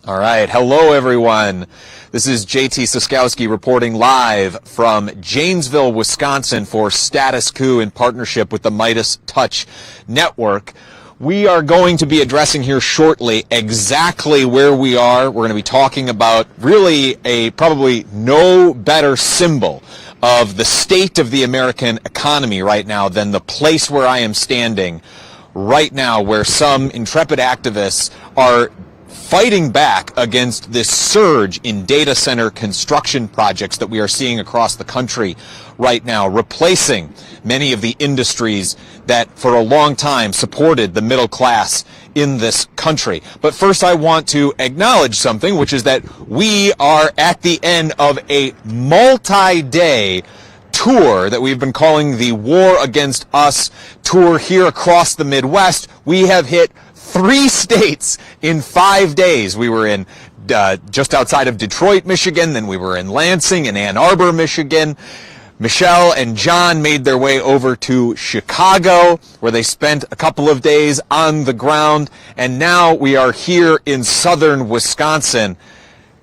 All right. Hello, everyone. This is JT Cestkowski reporting live from Janesville, Wisconsin for Status Coup in partnership with the Midas Touch Network. We are going to be addressing here shortly exactly where we are. We're going to be talking about really a probably no better symbol of the state of the American economy right now than the place where I am standing right now, where some intrepid activists are fighting back against this surge in data center construction projects that we are seeing across the country right now, replacing many of the industries that for a long time supported the middle class in this country. But first, I want to acknowledge something, which is that we are at the end of a multi-day tour that we've been calling the War Against Us tour here across the Midwest. We have hit 3 states in 5 days. We were in just outside of Detroit, Michigan. Then we were in Lansing and Ann Arbor, Michigan. Michelle and John made their way over to Chicago, where they spent a couple of days on the ground. And now we are here in southern Wisconsin,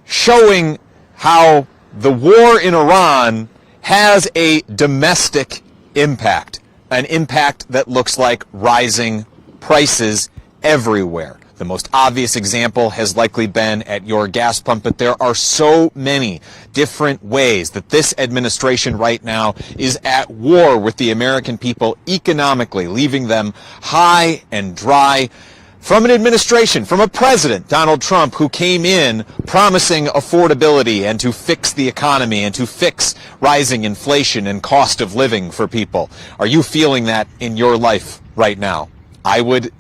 showing how the war in Iran has a domestic impact, an impact that looks like rising prices everywhere. The most obvious example has likely been at your gas pump, but there are so many different ways that this administration right now is at war with the American people economically, leaving them high and dry. From an administration, from a president, Donald Trump, who came in promising affordability and to fix the economy and to fix rising inflation and cost of living for people. Are you feeling that in your life right now? I would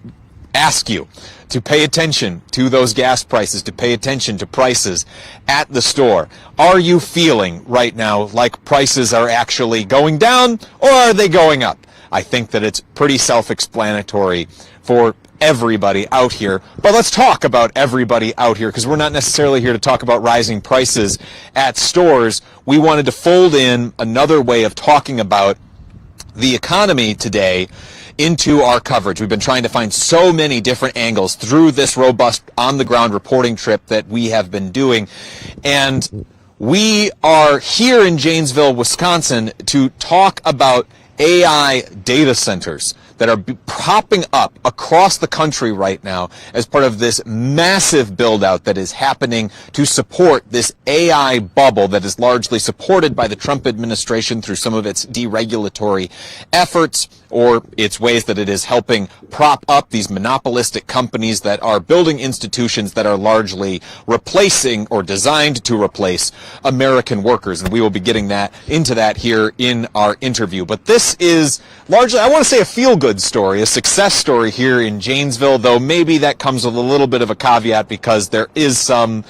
ask you to pay attention to those gas prices, to pay attention to prices at the store. Are you feeling right now like prices are actually going down, or are they going up? I think that it's pretty self-explanatory for everybody out here. But let's talk about everybody out here, because we're not necessarily here to talk about rising prices at stores. We wanted to fold in another way of talking about the economy today into our coverage. We've been trying to find so many different angles through this robust on-the-ground reporting trip that we have been doing. And we are here in Janesville, Wisconsin, to talk about AI data centers that are popping up across the country right now as part of this massive build-out that is happening to support this AI bubble that is largely supported by the Trump administration through some of its deregulatory efforts, or its ways that it is helping prop up these monopolistic companies that are building institutions that are largely replacing or designed to replace American workers. And we will be getting into that here in our interview. But this is largely, I want to say, a feel-good story, a success story here in Janesville, though maybe that comes with a little bit of a caveat, because there is some,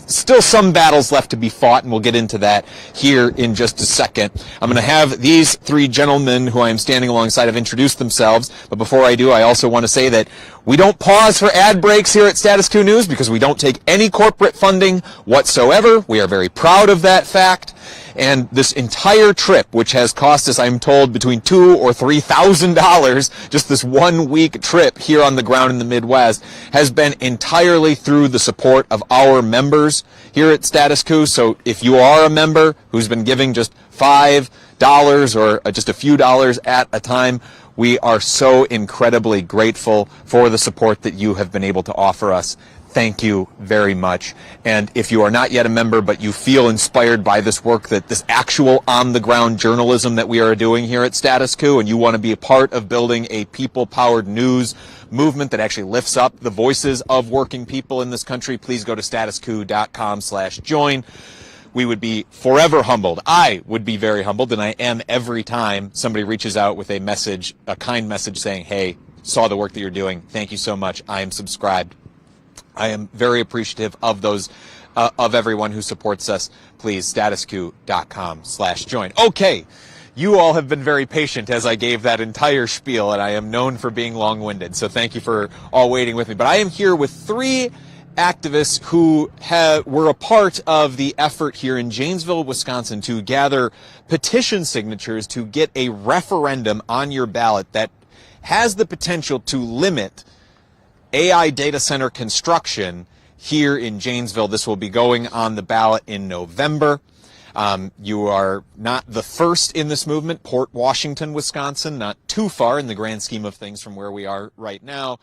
still some battles left to be fought, and we'll get into that here in just a second. I'm going to have these 3 gentlemen who I am standing alongside have introduce themselves, but before I do, I also want to say that we don't pause for ad breaks here at Status Coup News, because we don't take any corporate funding whatsoever. We are very proud of that fact. And this entire trip, which has cost us, I'm told, between $2,000 or $3,000, just this 1-week trip here on the ground in the Midwest, has been entirely through the support of our members here at Status Coup. So if you are a member who's been giving just $5 or just a few dollars at a time, we are so incredibly grateful for the support that you have been able to offer us. Thank you very much. And if you are not yet a member, but you feel inspired by this work, that this actual on-the-ground journalism that we are doing here at Status Coup, and you want to be a part of building a people-powered news movement that actually lifts up the voices of working people in this country, please go to statuscoup.com/join. We would be forever humbled. I would be very humbled, and I am every time somebody reaches out with a message, a kind message saying, hey, saw the work that you're doing. Thank you so much. I am subscribed. I am very appreciative of those, of everyone who supports us. Please, statuscoup.com/join. Okay, you all have been very patient as I gave that entire spiel, and I am known for being long-winded, so thank you for all waiting with me. But I am here with 3 activists who were a part of the effort here in Janesville, Wisconsin, to gather petition signatures to get a referendum on your ballot that has the potential to limit AI data center construction here in Janesville. This will be going on the ballot in November. You are not the first in this movement. Port Washington, Wisconsin, not too far in the grand scheme of things from where we are right now,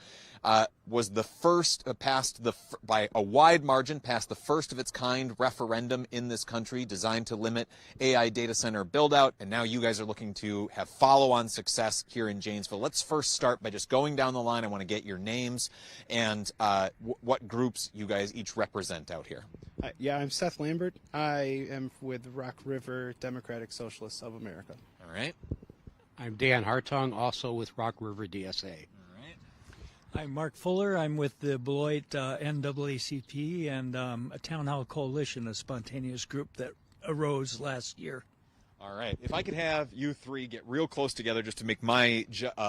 was the first, by a wide margin, passed the first of its kind referendum in this country designed to limit AI data center build out. And now you guys are looking to have follow-on success here in Janesville. Let's first start by just going down the line. I want to get your names and what groups you guys each represent out here. Yeah, I'm Seth Lambert. I am with Rock River Democratic Socialists of America. All right. I'm Dan Hartung, also with Rock River DSA. I'm Mark Fuller. I'm with the Beloit NAACP and a Town Hall Coalition, a spontaneous group that arose last year. All right. If I could have you three get real close together just to make my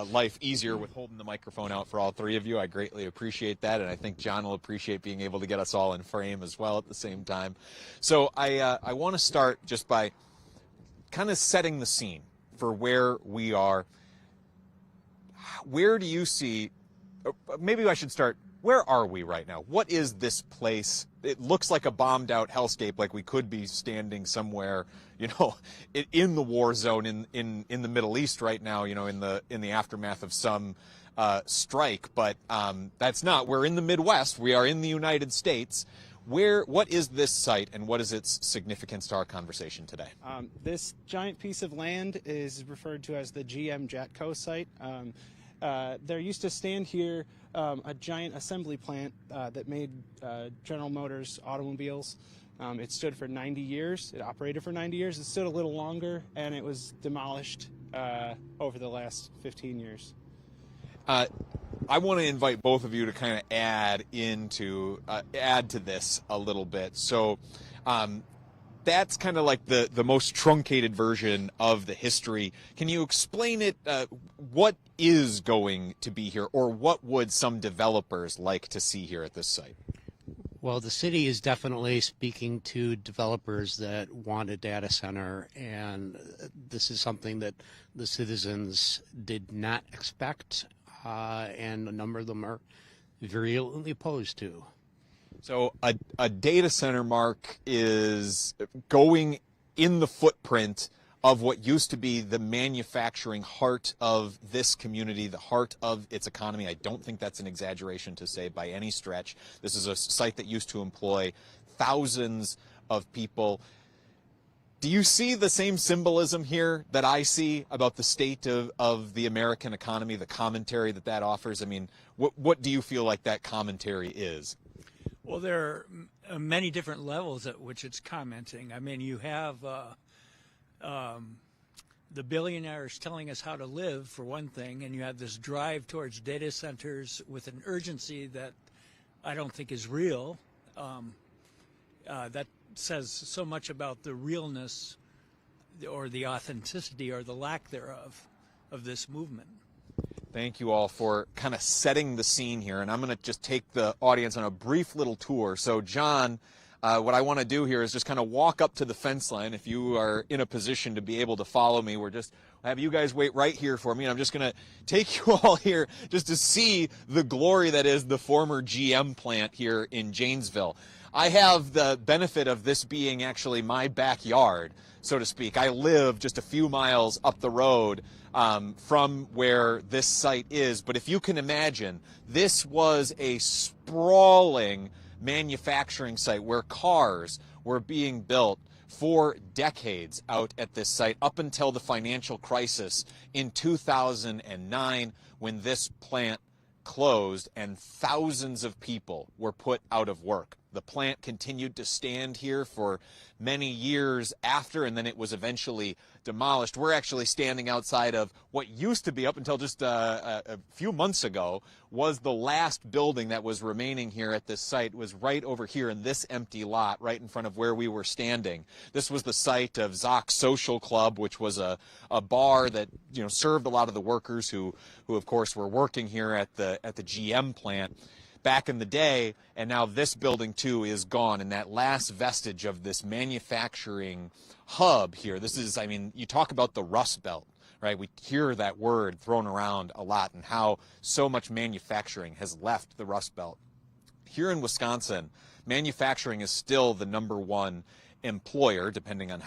life easier with holding the microphone out for all three of you, I greatly appreciate that, and I think John will appreciate being able to get us all in frame as well at the same time. So I want to start just by kind of setting the scene for where we are. Where do you see... Maybe I should start, where are we right now? What is this place? It looks like a bombed out hellscape, like we could be standing somewhere, you know, in the war zone in the Middle East right now, you know, in the aftermath of some strike. But that's not. We're in the Midwest. We are in the United States. What is this site and what is its significance to our conversation today? This giant piece of land is referred to as the GM Jatco site. There used to stand here a giant assembly plant that made General Motors automobiles. It stood for 90 years. It operated for 90 years. It stood a little longer, and it was demolished over the last 15 years. I want to invite both of you to kind of add to this a little bit. So that's kind of like the most truncated version of the history. Can you explain it? What is going to be here, or what would some developers like to see here at this site? Well, the city is definitely speaking to developers that want a data center, and this is something that the citizens did not expect, and a number of them are virulently opposed to. So a data center, Mark, is going in the footprint of what used to be the manufacturing heart of this community, the heart of its economy. I don't think that's an exaggeration to say by any stretch. This is a site that used to employ thousands of people. Do you see the same symbolism here that I see about the state of the American economy, the commentary that offers? I mean, what do you feel like that commentary is? Well, there are many different levels at which it's commenting. I mean, you have the billionaires telling us how to live, for one thing, and you have this drive towards data centers with an urgency that I don't think is real. That says so much about the realness or the authenticity or the lack thereof of this movement. Thank you all for kind of setting the scene here, and I'm going to just take the audience on a brief little tour. So, John, what I want to do here is just kind of walk up to the fence line. If you are in a position to be able to follow me, we'll have you guys wait right here for me, and I'm just going to take you all here just to see the glory that is the former GM plant here in Janesville. I have the benefit of this being actually my backyard, so to speak. I live just a few miles up the road from where this site is. But if you can imagine, this was a sprawling manufacturing site where cars were being built for decades out at this site up until the financial crisis in 2009 when this plant closed and thousands of people were put out of work. The plant continued to stand here for many years after, and then it was eventually demolished. We're actually standing outside of what used to be, up until just a few months ago, was the last building that was remaining here at this site. It was right over here in this empty lot, right in front of where we were standing. This was the site of Zoc Social Club, which was a bar that, you know, served a lot of the workers who of course were working here at the GM plant back in the day, and now this building too is gone, and that last vestige of this manufacturing hub here. This is, I mean, you talk about the Rust Belt, right? We hear that word thrown around a lot, and how so much manufacturing has left the Rust Belt. Here in Wisconsin, manufacturing is still the #1 employer, depending on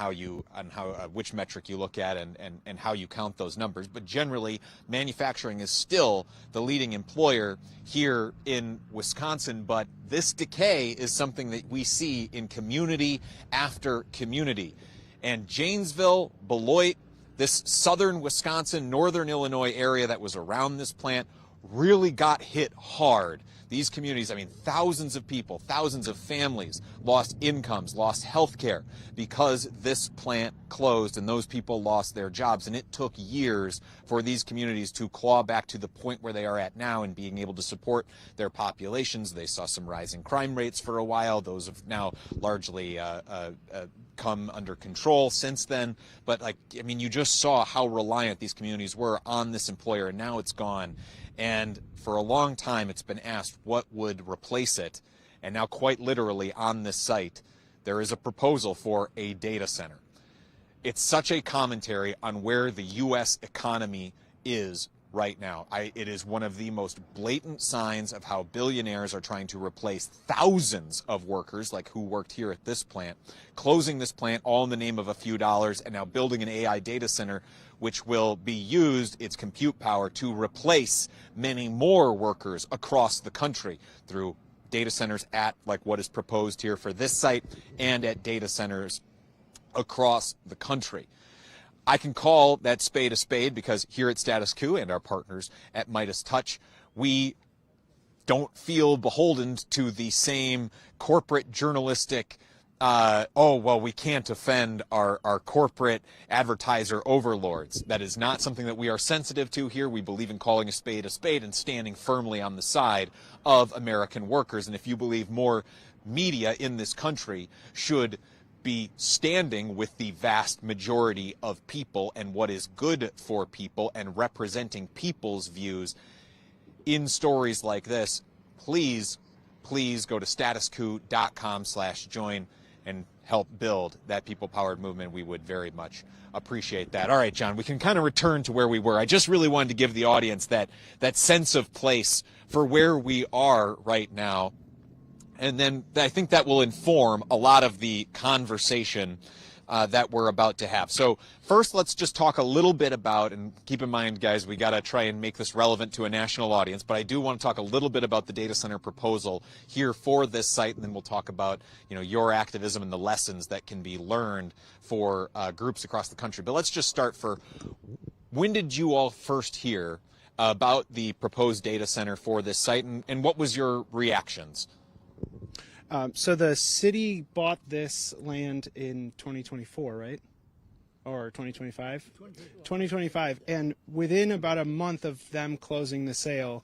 which metric you look at and how you count those numbers. But generally, manufacturing is still the leading employer here in Wisconsin. But this decay is something that we see in community after community. And Janesville, Beloit, this southern Wisconsin, northern Illinois area that was around this plant really got hit hard. These communities, I mean, thousands of people, thousands of families lost incomes, lost health care because this plant closed and those people lost their jobs. And it took years for these communities to claw back to the point where they are at now and being able to support their populations. They saw some rising crime rates for a while. Those have now largely come under control since then. But you just saw how reliant these communities were on this employer, and now it's gone. And for a long time, it's been asked what would replace it. And now, quite literally, on this site, there is a proposal for a data center. It's such a commentary on where the U.S. economy is right now. It is one of the most blatant signs of how billionaires are trying to replace thousands of workers, like who worked here at this plant, closing this plant all in the name of a few dollars, and now building an AI data center which will be used, its compute power, to replace many more workers across the country through data centers at what is proposed here for this site and at data centers across the country. I can call that spade a spade because here at Status Coup and our partners at Midas Touch, we don't feel beholden to the same corporate journalistic we can't offend our corporate advertiser overlords. That is not something that we are sensitive to here. We believe in calling a spade and standing firmly on the side of American workers. And if you believe more media in this country should be standing with the vast majority of people and what is good for people and representing people's views in stories like this, please go to statuscoup.com/join and help build that people-powered movement. We would very much appreciate that. All right, John, we can kind of return to where we were. I just really wanted to give the audience that sense of place for where we are right now. And then I think that will inform a lot of the conversation that we're about to have. So first, let's just talk a little bit about, and keep in mind, guys, we got to try and make this relevant to a national audience, but I do want to talk a little bit about the data center proposal here for this site, and then we'll talk about, your activism and the lessons that can be learned for groups across the country. But let's just start when did you all first hear about the proposed data center for this site, and what was your reactions? So the city bought this land in 2024, right? Or 2025? 2025. And within about a month of them closing the sale,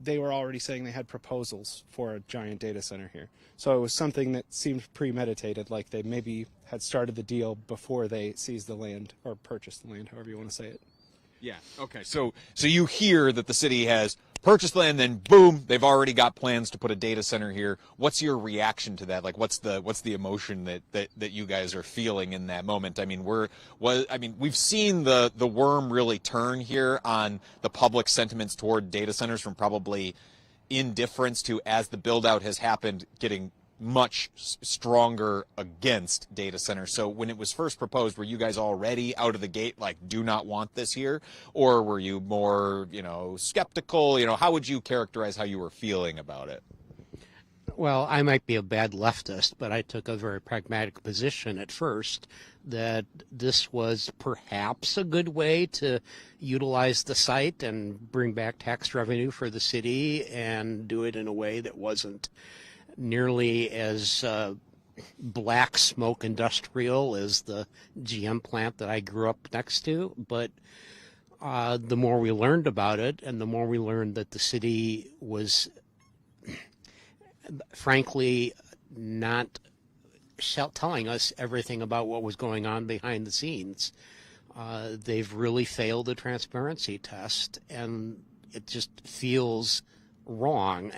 they were already saying they had proposals for a giant data center here. So it was something that seemed premeditated, like they maybe had started the deal before they seized the land or purchased the land, however you want to say it. Yeah. Okay. So you hear that the city has purchased land, then boom, they've already got plans to put a data center here. What's your reaction to that? What's the emotion that you guys are feeling in that moment? I mean, we've seen the worm really turn here on the public sentiments toward data centers from probably indifference to, as the build out has happened, getting much stronger against data centers. So when it was first proposed, were you guys already out of the gate do not want this here, or were you more skeptical? How would you characterize how you were feeling about it? Well, I might be a bad leftist, but I took a very pragmatic position at first that this was perhaps a good way to utilize the site and bring back tax revenue for the city and do it in a way that wasn't nearly as black smoke industrial as the GM plant that I grew up next to. But the more we learned about it, and the more we learned that the city was frankly not telling us everything about what was going on behind the scenes, they've really failed the transparency test, and it just feels wrong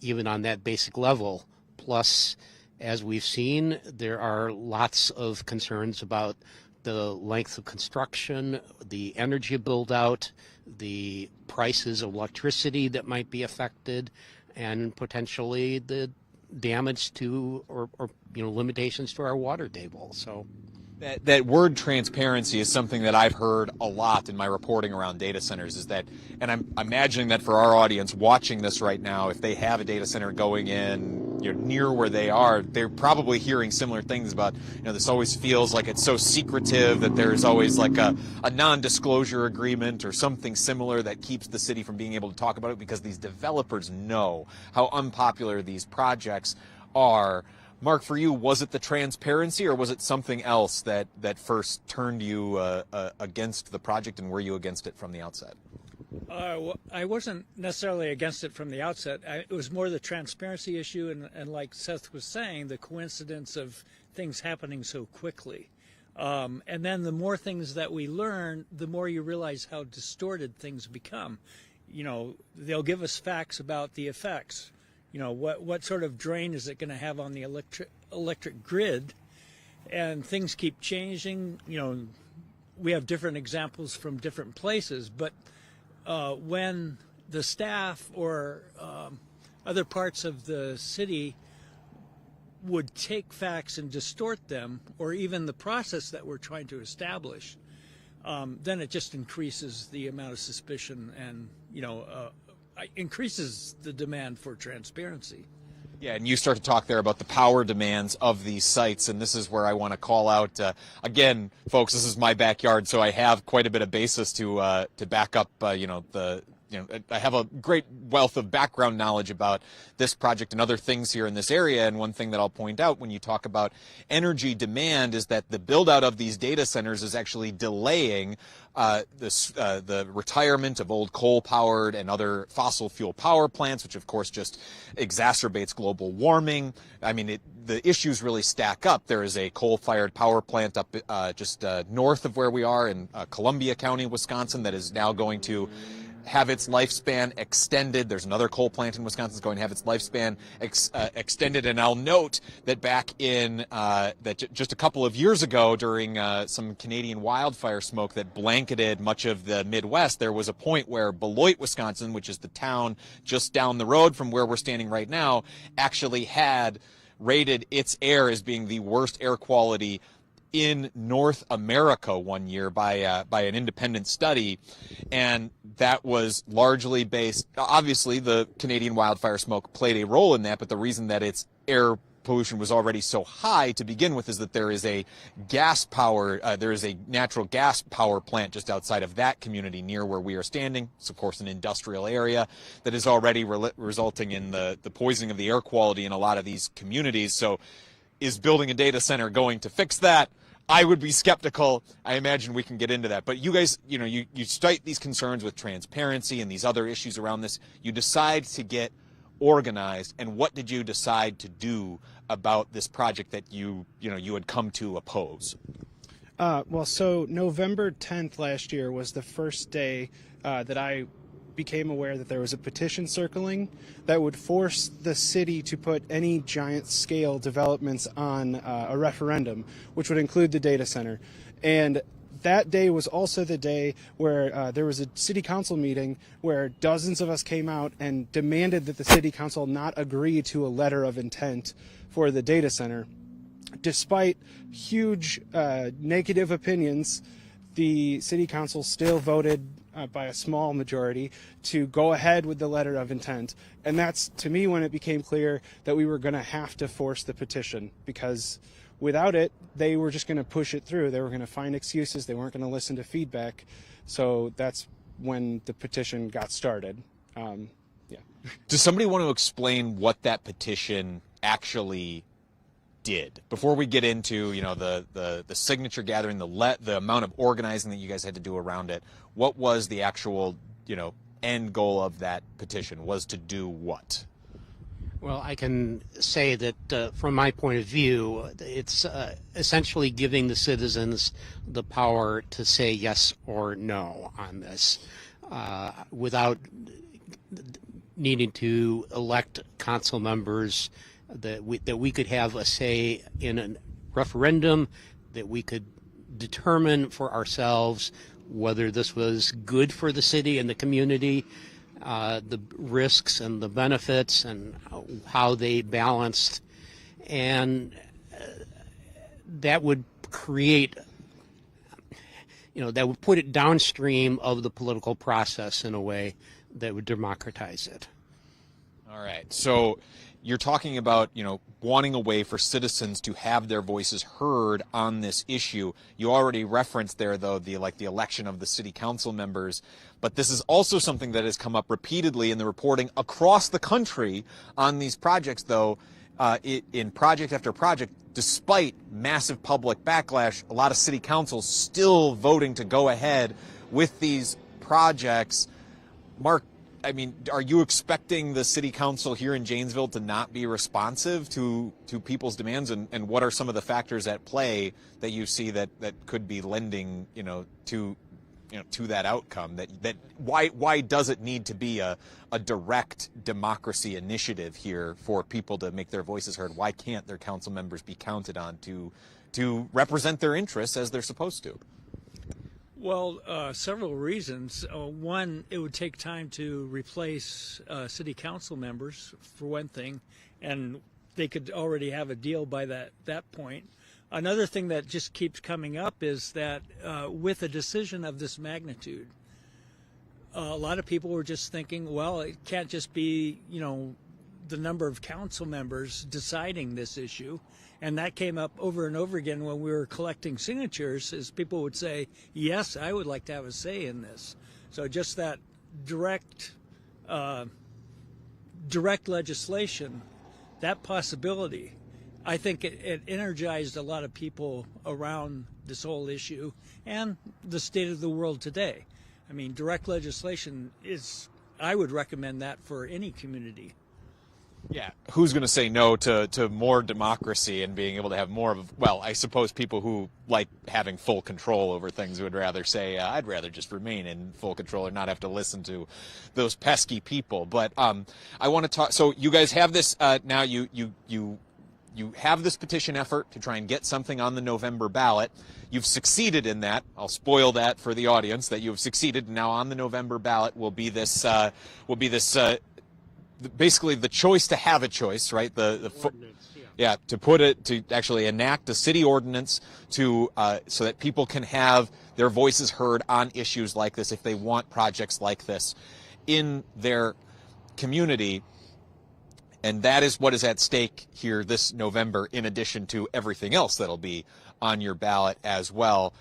even on that basic level. Plus, as we've seen, there are lots of concerns about the length of construction, the energy build out, the prices of electricity that might be affected, and potentially the damage to or limitations to our water table. So that word transparency is something that I've heard a lot in my reporting around data centers, is that, and I'm imagining that for our audience watching this right now, if they have a data center going in near where they are, they're probably hearing similar things about, this always feels like it's so secretive, that there's always like a non-disclosure agreement or something similar that keeps the city from being able to talk about it, because these developers know how unpopular these projects are. Mark, for you, was it the transparency, or was it something else that first turned you against the project, and were you against it from the outset? I wasn't necessarily against it from the outset. It was more the transparency issue, and like Seth was saying, the coincidence of things happening so quickly. And then the more things that we learn, the more you realize how distorted things become. They'll give us facts about the effects. What sort of drain is it going to have on the electric grid? And things keep changing. We have different examples from different places, but when the staff or other parts of the city would take facts and distort them, or even the process that we're trying to establish, then it just increases the amount of suspicion and, increases the demand for transparency. Yeah, and you start to talk there about the power demands of these sites, and this is where I want to call out, again, folks, this is my backyard, so I have quite a bit of basis to back up, I have a great wealth of background knowledge about this project and other things here in this area. And one thing that I'll point out when you talk about energy demand is that the build out of these data centers is actually delaying the retirement of old coal-powered and other fossil fuel power plants, which of course just exacerbates global warming. I mean, the issues really stack up. There is a coal-fired power plant up just north of where we are in Columbia County, Wisconsin, that is now going to have its lifespan extended. There's another coal plant in Wisconsin that's going to have its lifespan extended. And I'll note that back in just a couple of years ago, during some Canadian wildfire smoke that blanketed much of the Midwest, there was a point where Beloit, Wisconsin, which is the town just down the road from where we're standing right now, actually had rated its air as being the worst air quality in North America one year by an independent study, and that was largely based, obviously the Canadian wildfire smoke played a role in that, but the reason that its air pollution was already so high to begin with is that there is a natural gas power plant just outside of that community near where we are standing. It's of course an industrial area that is already resulting in the poisoning of the air quality in a lot of these communities. So is building a data center going to fix that? I would be skeptical. I imagine we can get into that. But you guys, you cite these concerns with transparency and these other issues around this. You decide to get organized. And what did you decide to do about this project that you had come to oppose? So November 10th last year was the first day that I became aware that there was a petition circling that would force the city to put any giant scale developments on a referendum, which would include the data center. And that day was also the day where there was a city council meeting where dozens of us came out and demanded that the city council not agree to a letter of intent for the data center. Despite huge negative opinions, the city council still voted by a small majority to go ahead with the letter of intent. And that's, to me, when it became clear that we were going to have to force the petition, because without it, they were just going to push it through. They were going to find excuses. They weren't going to listen to feedback. So that's when the petition got started. Does somebody want to explain what that petition actually did before we get into the signature gathering, the amount of organizing that you guys had to do around it? What was the actual end goal of that petition? Was to do what? Well, I can say that from my point of view, it's essentially giving the citizens the power to say yes or no on this without needing to elect council members, that we could have a say in a referendum, that we could determine for ourselves whether this was good for the city and the community, the risks and the benefits and how they balanced. And that would create, that would put it downstream of the political process in a way that would democratize it. All right. So you're talking about, wanting a way for citizens to have their voices heard on this issue. You already referenced there, though, the election of the city council members. But this is also something that has come up repeatedly in the reporting across the country on these projects, though, in project after project. Despite massive public backlash, a lot of city councils still voting to go ahead with these projects. Mark, I mean, are you expecting the city council here in Janesville to not be responsive to people's demands? And what are some of the factors at play that you see that could be lending, to that outcome? Why does it need to be a direct democracy initiative here for people to make their voices heard? Why can't their council members be counted on to represent their interests as they're supposed to? Well, several reasons. One, it would take time to replace city council members, for one thing, and they could already have a deal by that point. Another thing that just keeps coming up is that with a decision of this magnitude, a lot of people were just thinking, well, it can't just be, the number of council members deciding this issue. And that came up over and over again when we were collecting signatures, as people would say, yes, I would like to have a say in this. So just that direct legislation, that possibility, I think it energized a lot of people around this whole issue and the state of the world today. I mean, direct legislation I would recommend that for any community. Yeah, who's going to say no to more democracy and being able to have more of, well, I suppose people who like having full control over things would rather say, I'd rather just remain in full control or not have to listen to those pesky people. But I want to talk, so you guys have this, now you have this petition effort to try and get something on the November ballot. You've succeeded in that. I'll spoil that for the audience that you've succeeded. Now on the November ballot will be this basically the choice to have a choice, right? To actually enact a city ordinance so that people can have their voices heard on issues like this if they want projects like this in their community. And that is what is at stake here this November, in addition to everything else that'll be on your ballot as well.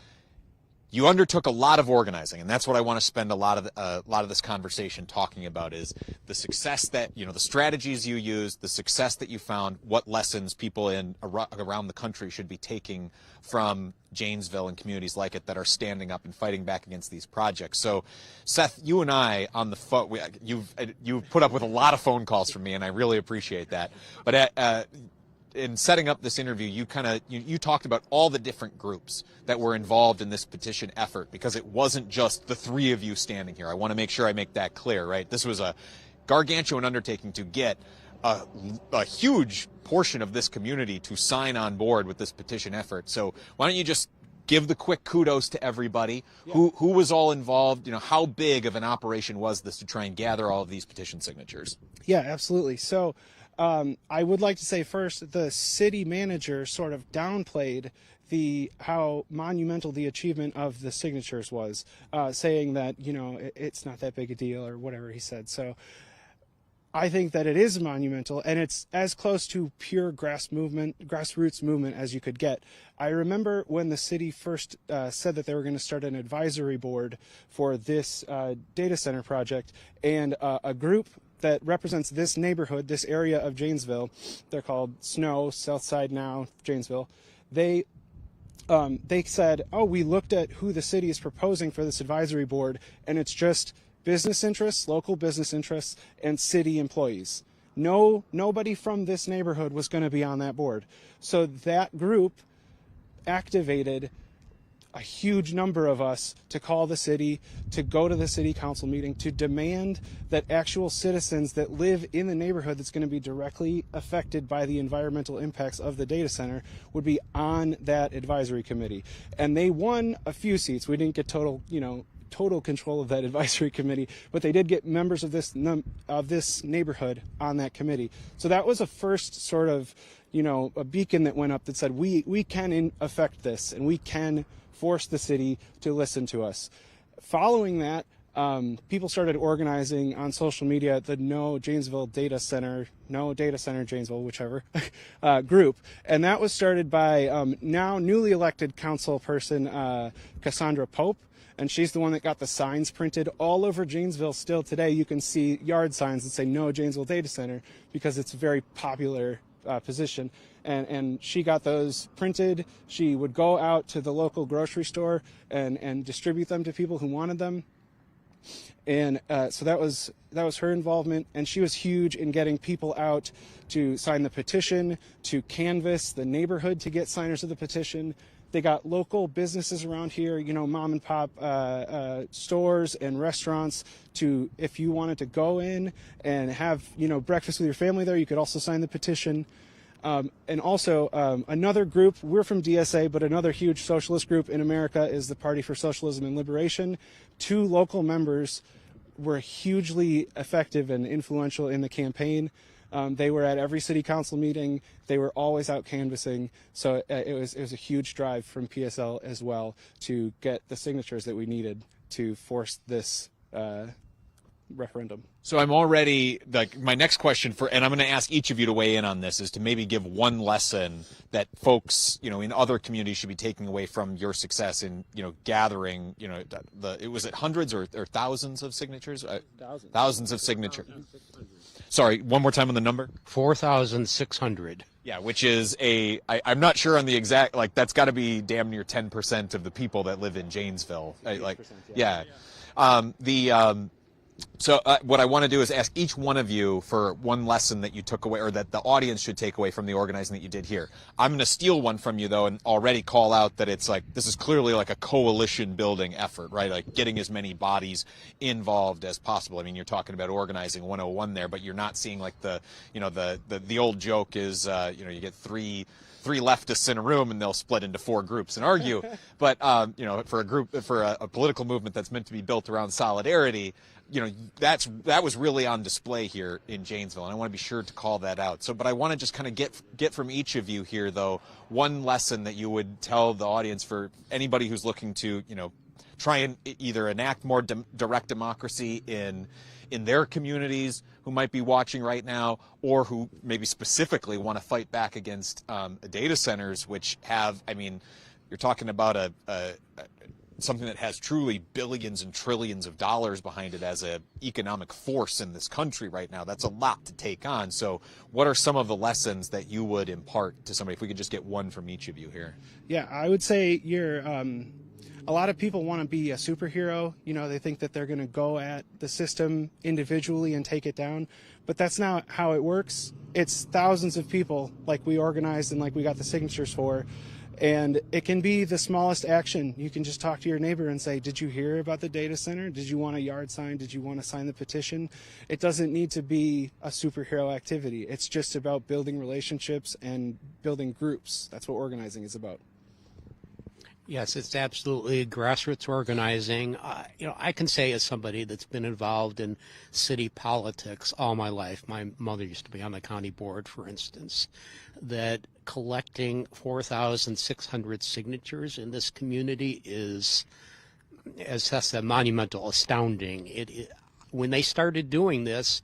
You undertook a lot of organizing, and that's what I want to spend a lot of this conversation talking about, is the success that, the strategies you used, the success that you found, what lessons people around the country should be taking from Janesville and communities like it that are standing up and fighting back against these projects. So, Seth, you and I on the phone, you've put up with a lot of phone calls from me, and I really appreciate that. But in setting up this interview, you talked about all the different groups that were involved in this petition effort, because it wasn't just the three of you standing here. I want to make sure I make that clear, right? This was a gargantuan undertaking to get a huge portion of this community to sign on board with this petition effort. So why don't you just give the quick kudos to everybody. Yeah. Who was all involved? How big of an operation was this to try and gather all of these petition signatures? Yeah, absolutely. So I would like to say first, the city manager sort of downplayed how monumental the achievement of the signatures was, saying that, it's not that big a deal or whatever he said. So I think that it is monumental, and it's as close to pure grassroots movement as you could get. I remember when the city first said that they were going to start an advisory board for this data center project, and a group that represents this neighborhood, this area of Janesville, they're called SNOW, Southside Now, Janesville. They said, we looked at who the city is proposing for this advisory board, and it's just business interests, local business interests, and city employees. Nobody from this neighborhood was going to be on that board. So that group activated a huge number of us to call the city, to go to the city council meeting, to demand that actual citizens that live in the neighborhood that's going to be directly affected by the environmental impacts of the data center would be on that advisory committee. And they won a few seats. We didn't get total control of that advisory committee, but they did get members of this neighborhood on that committee. So that was a first sort of, a beacon that went up that said we can affect this, and we can force the city to listen to us. Following that, people started organizing on social media the No Data Center Janesville, whichever, group. And that was started by now newly elected council person Cassandra Pope. And she's the one that got the signs printed all over Janesville. Still today, you can see yard signs that say No Janesville Data Center, because it's a very popular position. And she got those printed. She would go out to the local grocery store and distribute them to people who wanted them. And so that was her involvement, and she was huge in getting people out to sign the petition, to canvass the neighborhood to get signers of the petition. They got local businesses around here, mom and pop stores and restaurants to, if you wanted to go in and have, breakfast with your family there, you could also sign the petition. And also another group, we're from DSA, but another huge socialist group in America is the Party for Socialism and Liberation. 2 local members were hugely effective and influential in the campaign. They were at every city council meeting. They were always out canvassing. So it was a huge drive from PSL as well to get the signatures that we needed to force this referendum. So I'm already, my next question and I'm going to ask each of you to weigh in on this, is to maybe give one lesson that folks, in other communities should be taking away from your success in, gathering, it was it hundreds or thousands of signatures? Thousands of signatures. Sorry, one more time on the number. 4,600. Yeah, which is I'm not sure on the exact, that's got to be damn near 10% of the people that live in Janesville. Yeah. So what I want to do is ask each one of you for one lesson that you took away, or that the audience should take away from the organizing that you did here. I'm going to steal one from you, though, and already call out that it's this is clearly a coalition building effort, right? Getting as many bodies involved as possible. I mean, you're talking about organizing 101 there, but you're not seeing the old joke is, you get three leftists in a room and they'll split into 4 groups and argue. But, for a political movement that's meant to be built around solidarity, that was really on display here in Janesville, and I want to be sure to call that out. But I want to just kind of get from each of you here, though, one lesson that you would tell the audience for anybody who's looking to, try and either enact more direct democracy in their communities, who might be watching right now, or who maybe specifically want to fight back against data centers, which have, you're talking about something that has truly billions and trillions of dollars behind it as an economic force in this country right now. That's a lot to take on. So what are some of the lessons that you would impart to somebody, if we could just get one from each of you here? Yeah, I would say a lot of people want to be a superhero. They think that they're going to go at the system individually and take it down, but that's not how it works. It's thousands of people like we organized and like we got the signatures for. And it can be the smallest action. You can just talk to your neighbor and say, did you hear about the data center? Did you want a yard sign? Did you want to sign the petition? It doesn't need to be a superhero activity. It's just about building relationships and building groups. That's what organizing is about. Yes, it's absolutely grassroots organizing. I can say, as somebody that's been involved in city politics all my life, my mother used to be on the county board, for instance, that collecting 4,600 signatures in this community is, as Seth said, monumental, astounding. When they started doing this,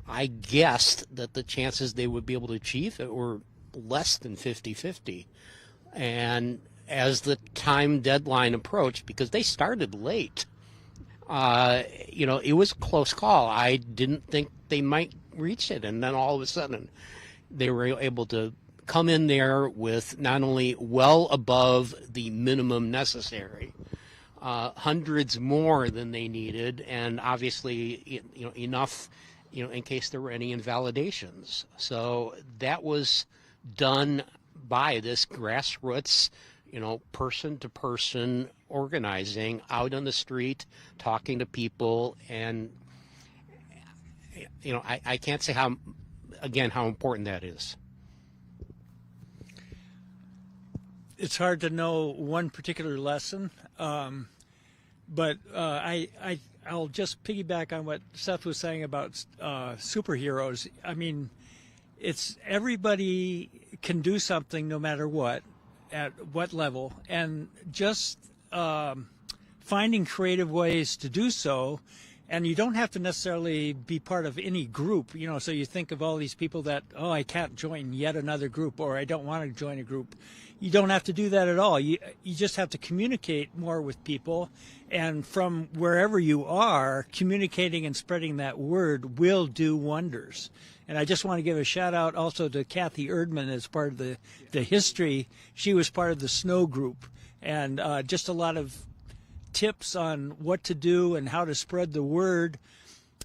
I guessed that the chances they would be able to achieve it were less than 50-50. And as the time deadline approached, because they started late, it was a close call. I didn't think they might reach it, and then all of a sudden they were able to come in there with not only well above the minimum necessary, hundreds more than they needed, and obviously enough in case there were any invalidations. So that was done by this grassroots person to person organizing out on the street, talking to people, and I can't say how important that is. It's hard to know one particular lesson, but I'll just piggyback on what Seth was saying about superheroes. I mean, it's everybody can do something no matter what, at what level, and just finding creative ways to do so. And you don't have to necessarily be part of any group, so you think of all these people that, I can't join yet another group, or I don't want to join a group. You don't have to do that at all. You just have to communicate more with people, and from wherever you are, communicating and spreading that word will do wonders. And I just want to give a shout out also to Kathy Erdman as part of the history. She was part of the Snow group, and just a lot of tips on what to do and how to spread the word.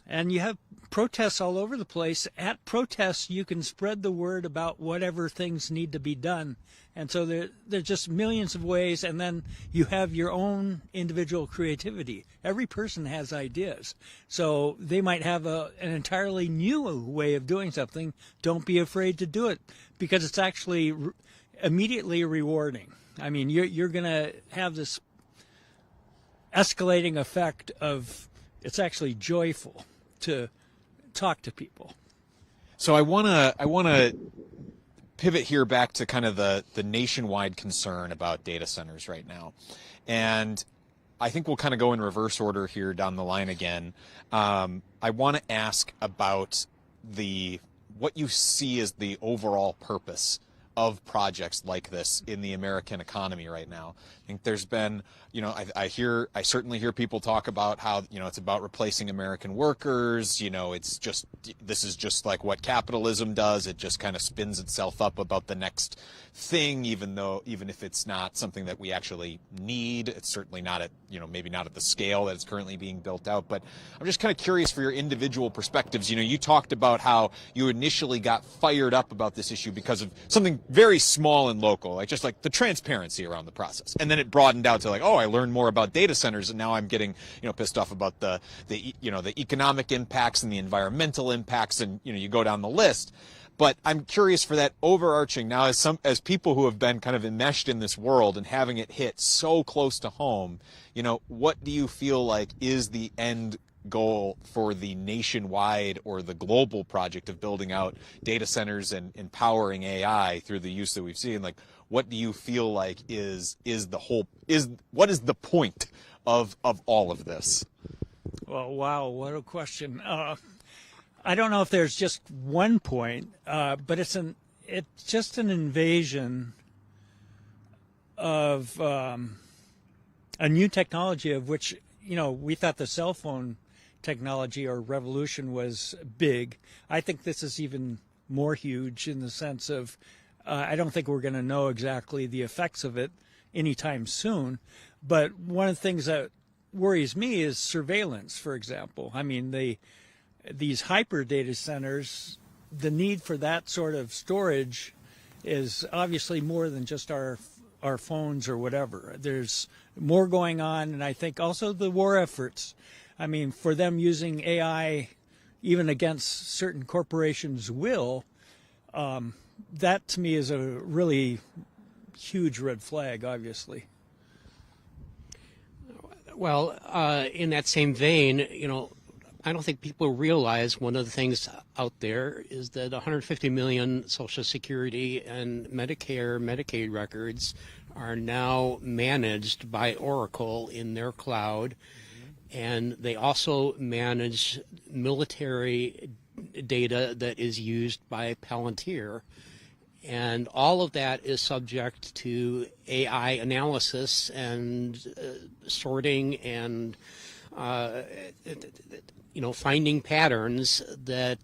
And you have protests all over the place. At protests, you can spread the word about whatever things need to be done. And so there's just millions of ways, and then you have your own individual creativity. Every person has ideas. So they might have an entirely new way of doing something. Don't be afraid to do it, because it's actually immediately rewarding. I mean, you're going to have this escalating effect of, it's actually joyful to talk to people. So I want to pivot here back to kind of the nationwide concern about data centers right now. And I think we'll kind of go in reverse order here down the line again. I want to ask about what you see as the overall purpose of projects like this in the American economy right now. I think there's been, I certainly hear people talk about how, it's about replacing American workers. This is just like what capitalism does. It just kind of spins itself up about the next thing, even if it's not something that we actually need. It's certainly not at, maybe not at the scale that it's currently being built out. But I'm just kind of curious for your individual perspectives. You talked about how you initially got fired up about this issue because of something very small and local, like the transparency around the process. And then it broadened out to I learned more about data centers, and now I'm getting, pissed off about the economic impacts and the environmental impacts, and, you go down the list. But I'm curious for that overarching now, as people who have been kind of enmeshed in this world and having it hit so close to home, what do you feel like is the end goal for the nationwide or the global project of building out data centers and empowering AI through the use that we've seen? Like, what do you feel like what is the point of all of this? Well, wow, what a question. I don't know if there's just one point, but it's just an invasion of a new technology of which, we thought the cell phone technology or revolution was big. I think this is even more huge in the sense of I don't think we're going to know exactly the effects of it anytime soon. But one of the things that worries me is surveillance, for example. I mean, these hyper data centers, the need for that sort of storage is obviously more than just our phones or whatever. There's more going on, and I think also the war efforts. I mean, for them using AI even against certain corporations' will, that to me is a really huge red flag, obviously. Well, in that same vein, I don't think people realize one of the things out there is that 150 million Social Security and Medicare, Medicaid records are now managed by Oracle in their cloud. And they also manage military data that is used by Palantir. And all of that is subject to AI analysis and sorting and, finding patterns that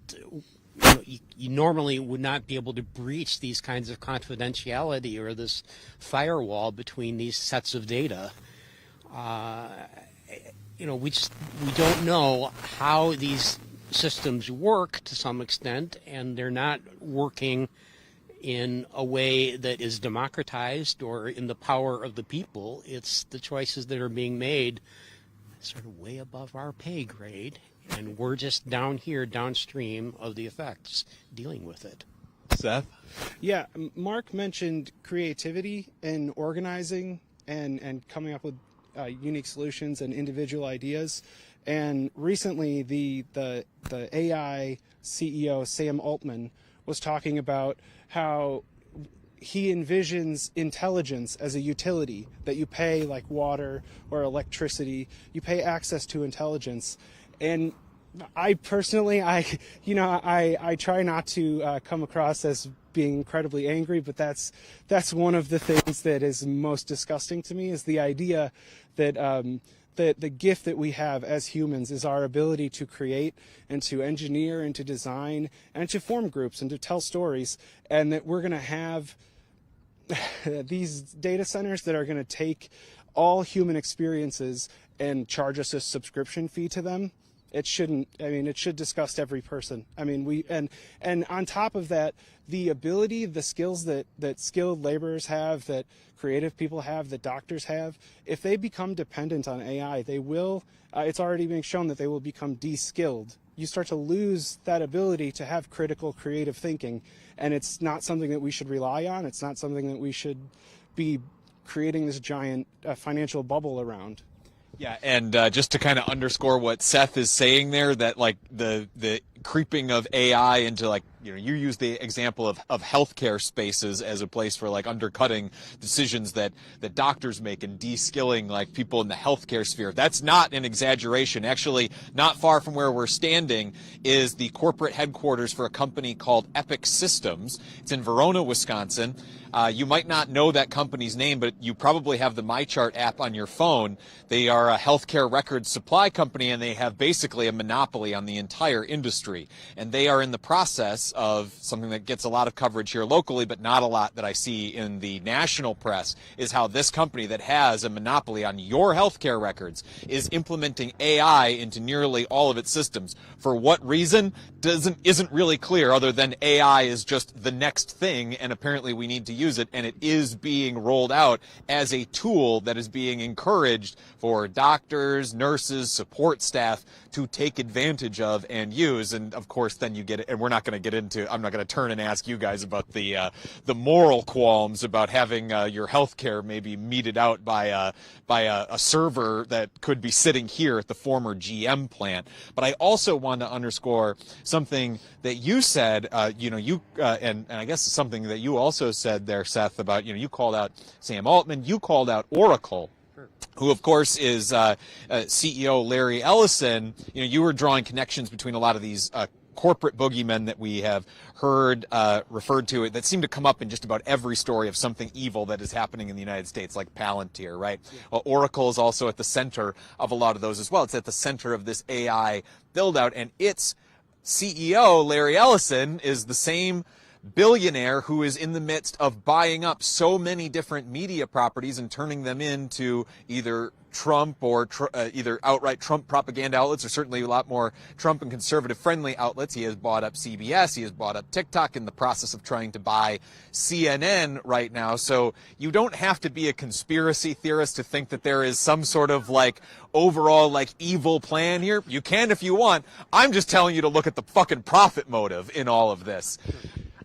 you normally would not be able to breach these kinds of confidentiality or this firewall between these sets of data. We don't know how these systems work to some extent, and they're not working in a way that is democratized or in the power of the people. It's the choices that are being made sort of way above our pay grade, and we're just down here downstream of the effects dealing with it. Seth? Yeah, Mark mentioned creativity and organizing and coming up with unique solutions and individual ideas. And recently, the AI CEO, Sam Altman, was talking about how he envisions intelligence as a utility that you pay, like water or electricity. You pay access to intelligence. And I personally, I try not to come across as being incredibly angry, but that's one of the things that is most disgusting to me, is the idea that that the gift that we have as humans is our ability to create and to engineer and to design and to form groups and to tell stories, and that we're going to have these data centers that are going to take all human experiences and charge us a subscription fee to them. It shouldn't. I mean, it should disgust every person. I mean, and on top of that, the ability, the skills that skilled laborers have, that creative people have, that doctors have, if they become dependent on AI, they will. It's already being shown that they will become de-skilled. You start to lose that ability to have critical, creative thinking, and it's not something that we should rely on. It's not something that we should be creating this giant financial bubble around. Yeah, and just to kind of underscore what Seth is saying there, that like the creeping of AI into, like, you know, you use the example of healthcare spaces as a place for like undercutting decisions that doctors make and de-skilling like people in the healthcare sphere. That's not an exaggeration. Actually, not far from where we're standing is the corporate headquarters for a company called Epic Systems. It's in Verona, Wisconsin. You might not know that company's name, but you probably have the MyChart app on your phone. They are a healthcare records supply company, and they have basically a monopoly on the entire industry. And they are in the process of something that gets a lot of coverage here locally, but not a lot that I see in the national press, is how this company that has a monopoly on your healthcare records is implementing AI into nearly all of its systems. For what reason isn't really clear, other than AI is just the next thing, and apparently we need to use it, and it is being rolled out as a tool that is being encouraged for doctors, nurses, support staff to take advantage of and use. And of course, then you get it, and we're not going to get into, I'm not going to turn and ask you guys about the moral qualms about having your health care maybe meted out by a server that could be sitting here at the former GM plant. But I also want to underscore something that you said, and I guess something that you also said there, Seth, about, you called out Sam Altman, you called out Oracle, who of course is CEO Larry Ellison. You were drawing connections between a lot of these corporate boogeymen that we have heard referred to it, that seem to come up in just about every story of something evil that is happening in the United States, like Palantir, right? Yeah. Oracle is also at the center of a lot of those as well. It's at the center of this AI build-out, and its CEO, Larry Ellison, is the same billionaire who is in the midst of buying up so many different media properties and turning them into either Trump or either outright Trump propaganda outlets, or certainly a lot more Trump and conservative friendly outlets. He has bought up CBS, he has bought up TikTok, in the process of trying to buy CNN right now. So you don't have to be a conspiracy theorist to think that there is some sort of like overall like evil plan here. You can if you want. I'm just telling you to look at the fucking profit motive in all of this.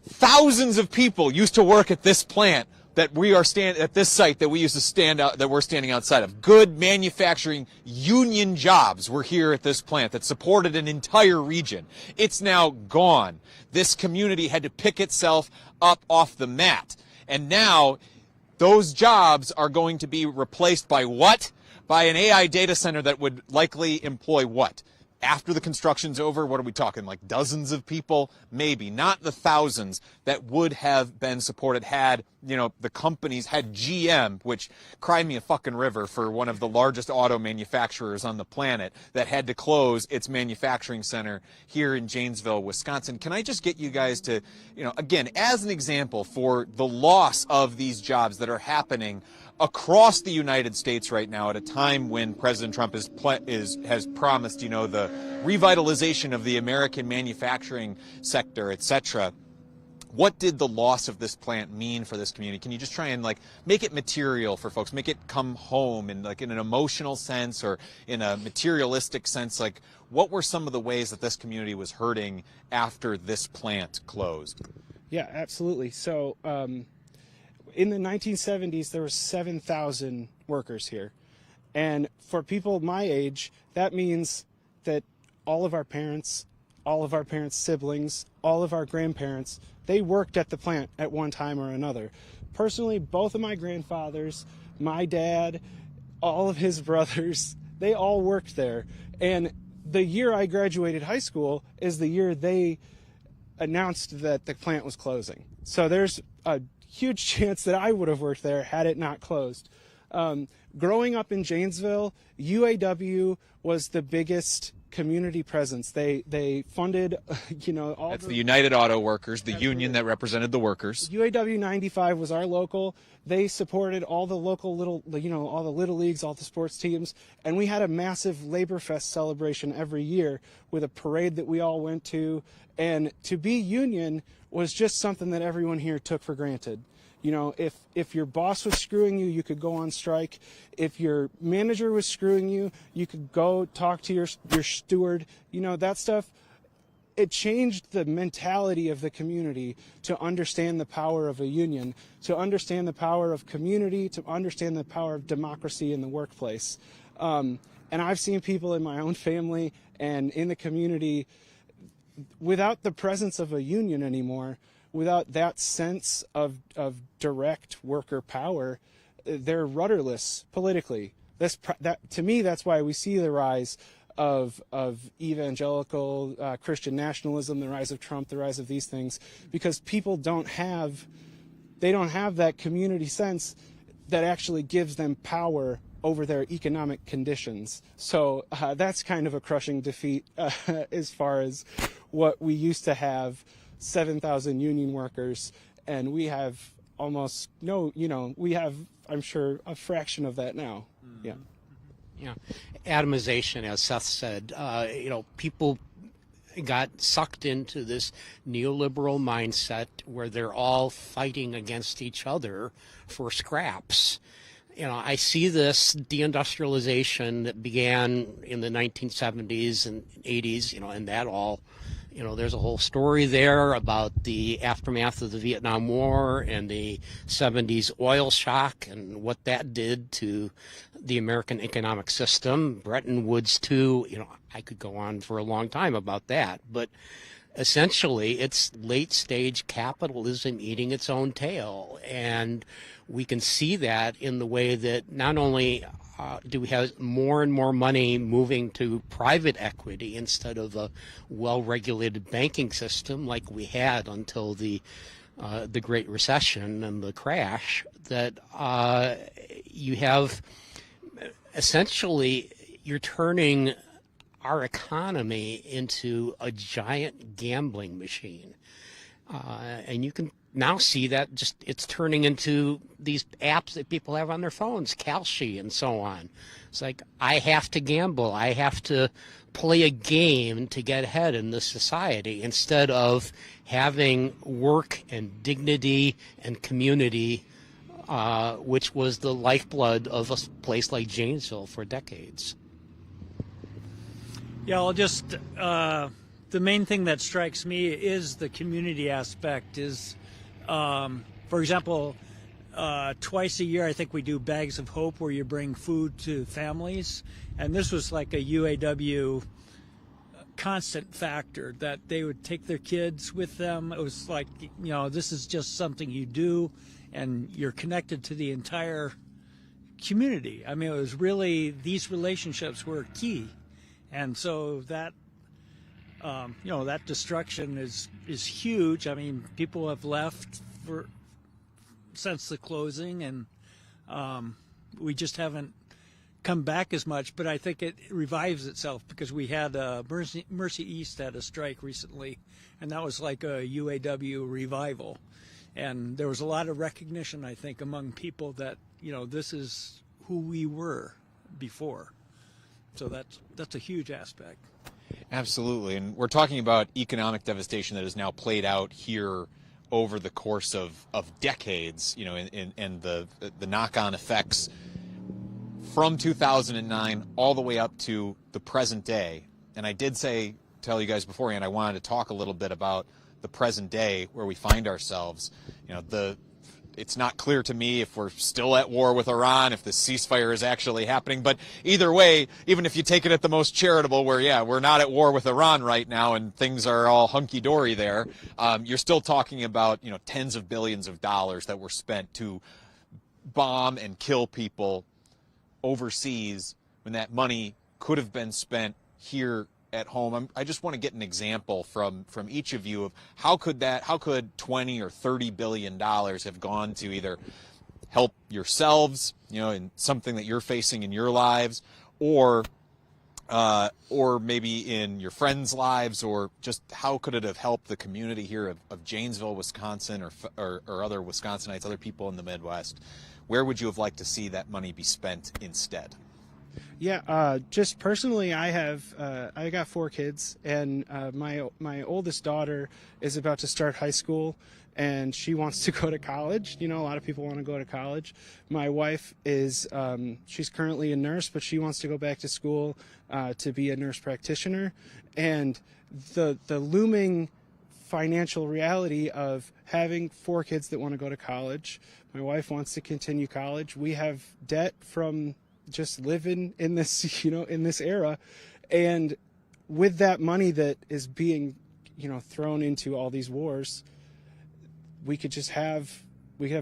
Thousands of people used to work at this plant that we are at this site that we used to stand out, that we're standing outside of. Good manufacturing union jobs were here at this plant that supported an entire region. It's now gone. This community had to pick itself up off the mat. And now those jobs are going to be replaced by what? By an AI data center that would likely employ what? After the construction's over, what are we talking, like dozens of people? Maybe. Not the thousands that would have been supported had, the companies had GM, which cried me a fucking river for one of the largest auto manufacturers on the planet, that had to close its manufacturing center here in Janesville, Wisconsin. Can I just get you guys to, again, as an example for the loss of these jobs that are happening across the United States right now at a time when President Trump has promised, the revitalization of the American manufacturing sector, etc. What did the loss of this plant mean for this community? Can you just try and like make it material for folks, make it come home in like in an emotional sense or in a materialistic sense? Like, what were some of the ways that this community was hurting after this plant closed? Yeah, absolutely. So in the 1970s, there were 7,000 workers here. And for people my age, that means that all of our parents' siblings, all of our grandparents, they worked at the plant at one time or another. Personally, both of my grandfathers, my dad, all of his brothers, they all worked there. And the year I graduated high school is the year they announced that the plant was closing. So there's a huge chance that I would have worked there had it not closed. Growing up in Janesville, UAW was the biggest community presence. They funded, all That's the United Auto Workers, the union that represented the workers. UAW 95 was our local. They supported all the local all the little leagues, all the sports teams, and we had a massive Labor Fest celebration every year with a parade that we all went to. And to be union was just something that everyone here took for granted. If your boss was screwing you, you could go on strike. If your manager was screwing you, you could go talk to your steward. That stuff, it changed the mentality of the community to understand the power of a union, to understand the power of community, to understand the power of democracy in the workplace. And I've seen people in my own family and in the community, without the presence of a union anymore, without that sense of direct worker power, they're rudderless politically. To me, that's why we see the rise of evangelical Christian nationalism, the rise of Trump, the rise of these things, because people don't have that community sense that actually gives them power over their economic conditions. So that's kind of a crushing defeat as far as what we used to have. 7,000 union workers, and we have almost we have, I'm sure, a fraction of that now. Yeah. Atomization, as Seth said, people got sucked into this neoliberal mindset where they're all fighting against each other for scraps. I see this deindustrialization that began in the 1970s and 80s, and that all, there's a whole story there about the aftermath of the Vietnam War and the 70s oil shock and what that did to the American economic system. Bretton Woods too, I could go on for a long time about that, but essentially it's late stage capitalism eating its own tail. And we can see that in the way that not only do we have more and more money moving to private equity instead of a well-regulated banking system like we had until the Great Recession and the crash, that you have essentially, you're turning our economy into a giant gambling machine. And you can now see that it's turning into these apps that people have on their phones, Kalshi and so on. It's like, I have to gamble. I have to play a game to get ahead in this society instead of having work and dignity and community, which was the lifeblood of a place like Janesville for decades. Yeah, I'll just, the main thing that strikes me is the community aspect is, for example, twice a year I think we do Bags of Hope where you bring food to families. And this was like a UAW constant factor that they would take their kids with them. It was like, this is just something you do and you're connected to the entire community. I mean, it was really, these relationships were key. And so that, that destruction is huge. I mean, people have left since the closing, and we just haven't come back as much. But I think it revives itself because we had Mercy East had a strike recently, and that was like a UAW revival. And there was a lot of recognition, I think, among people that, this is who we were before. So that's a huge aspect. Absolutely. And we're talking about economic devastation that is now played out here over the course of decades, you know, and the knock-on effects from 2009 all the way up to the present day. And I did tell you guys beforehand, I wanted to talk a little bit about the present day where we find ourselves. You know, it's not clear to me if we're still at war with Iran, if the ceasefire is actually happening. But either way, even if you take it at the most charitable, where, yeah, we're not at war with Iran right now and things are all hunky-dory there, you're still talking about, you know, tens of billions of dollars that were spent to bomb and kill people overseas when that money could have been spent here at home. I just want to get an example from each of you of how could 20 or 30 billion dollars have gone to either help yourselves, you know, in something that you're facing in your lives, or maybe in your friends' lives, or just how could it have helped the community here of Janesville, Wisconsin, or other Wisconsinites, other people in the Midwest? Where would you have liked to see that money be spent instead? Yeah, just personally, I got 4 kids, and my oldest daughter is about to start high school, and she wants to go to college. You know, a lot of people want to go to college. My wife is she's currently a nurse, but she wants to go back to school to be a nurse practitioner, and the looming financial reality of having 4 kids that want to go to college. My wife wants to continue college. We have debt from just living in this, you know, in this era. And with that money that is being, you know, thrown into all these wars, we could have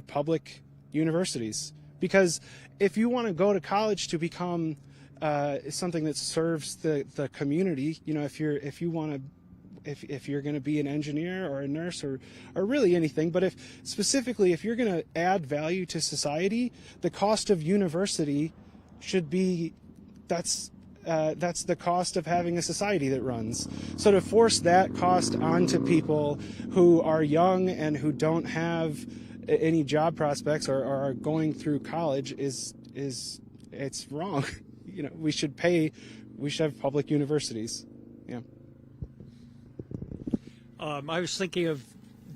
public universities. Because if you want to go to college to become something that serves the community, you know, if you're going to be an engineer or a nurse or really anything, but if you're going to add value to society, the cost of university should be, that's the cost of having a society that runs. So to force that cost onto people who are young and who don't have any job prospects or are going through college it's wrong. You know, we should have public universities. Yeah. I was thinking of